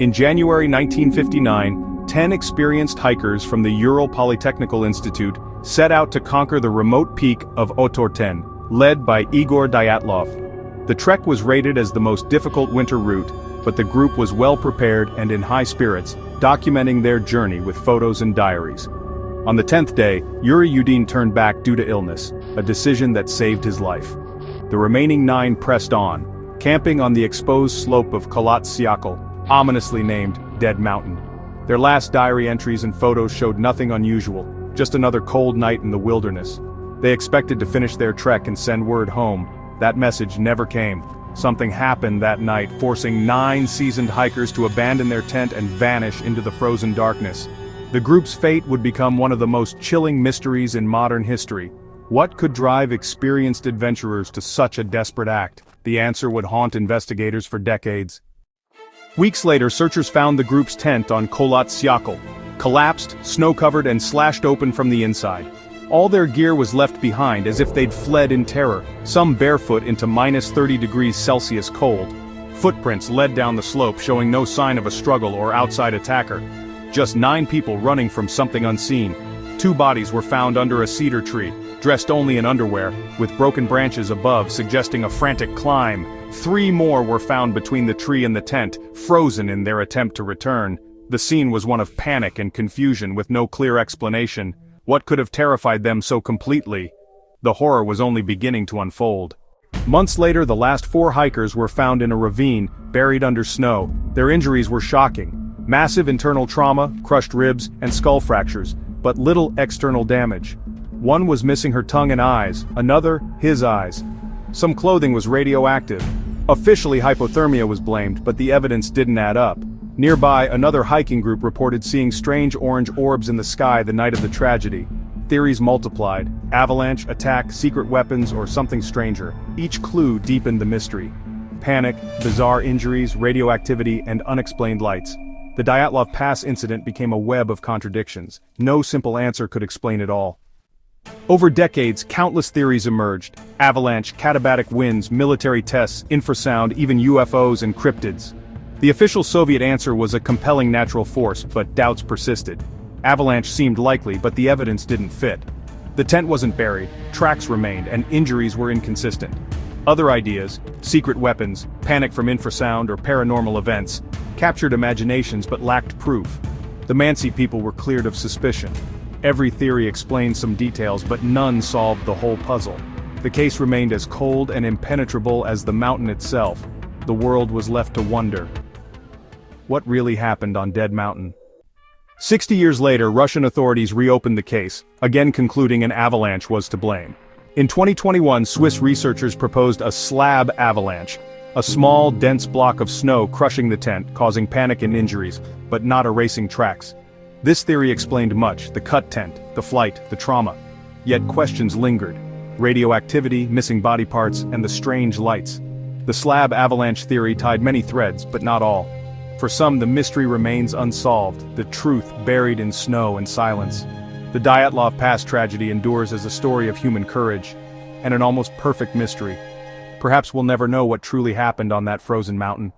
In January 1959, 10 experienced hikers from the Ural Polytechnical Institute set out to conquer the remote peak of Otorten, led by Igor Dyatlov. The trek was rated as the most difficult winter route, but the group was well prepared and in high spirits, documenting their journey with photos and diaries. On the 10th day, Yuri Yudin turned back due to illness, a decision that saved his life. The remaining 9 pressed on, camping on the exposed slope of Kholat Syakhl, ominously named Dead Mountain. Their last diary entries and photos showed nothing unusual, just another cold night in the wilderness. They expected to finish their trek and send word home. That message never came. Something happened that night, forcing 9 seasoned hikers to abandon their tent and vanish into the frozen darkness. The group's fate would become one of the most chilling mysteries in modern history. What could drive experienced adventurers to such a desperate act? The answer would haunt investigators for decades. Weeks later, searchers found the group's tent on Kholat Syakhl, collapsed, snow-covered and slashed open from the inside. All their gear was left behind as if they'd fled in terror, some barefoot into minus 30 degrees Celsius cold. Footprints led down the slope showing no sign of a struggle or outside attacker. Just 9 people running from something unseen. 2 bodies were found under a cedar tree, dressed only in underwear, with broken branches above suggesting a frantic climb. 3 more were found between the tree and the tent, frozen in their attempt to return. The scene was one of panic and confusion with no clear explanation. What could have terrified them so completely? The horror was only beginning to unfold. Months later, the last 4 hikers were found in a ravine, buried under snow. Their injuries were shocking. Massive internal trauma, crushed ribs, and skull fractures, but little external damage. One was missing her tongue and eyes, another, his eyes. Some clothing was radioactive. Officially, hypothermia was blamed, but the evidence didn't add up. Nearby, another hiking group reported seeing strange orange orbs in the sky the night of the tragedy. Theories multiplied: avalanche, attack, secret weapons, or something stranger. Each clue deepened the mystery. Panic, bizarre injuries, radioactivity, and unexplained lights. The Dyatlov Pass Incident became a web of contradictions. No simple answer could explain it all. Over decades, countless theories emerged: avalanche, katabatic winds, military tests, infrasound, even UFOs and cryptids. The official Soviet answer was a compelling natural force, but doubts persisted. Avalanche seemed likely, but the evidence didn't fit. The tent wasn't buried, tracks remained, and injuries were inconsistent. Other ideas, secret weapons, panic from infrasound, or paranormal events, captured imaginations but lacked proof. The Mansi people were cleared of suspicion. Every theory explained some details, but none solved the whole puzzle. The case remained as cold and impenetrable as the mountain itself. The world was left to wonder. What really happened on Dead Mountain? 60 years later, Russian authorities reopened the case, again concluding an avalanche was to blame. In 2021, Swiss researchers proposed a slab avalanche, a small, dense block of snow crushing the tent, causing panic and injuries, but not erasing tracks. This theory explained much: the cut tent, the flight, the trauma. Yet questions lingered: radioactivity, missing body parts, and the strange lights. The slab avalanche theory tied many threads, but not all. For some, the mystery remains unsolved, the truth buried in snow and silence. The Dyatlov Pass tragedy endures as a story of human courage, and an almost perfect mystery. Perhaps we'll never know what truly happened on that frozen mountain.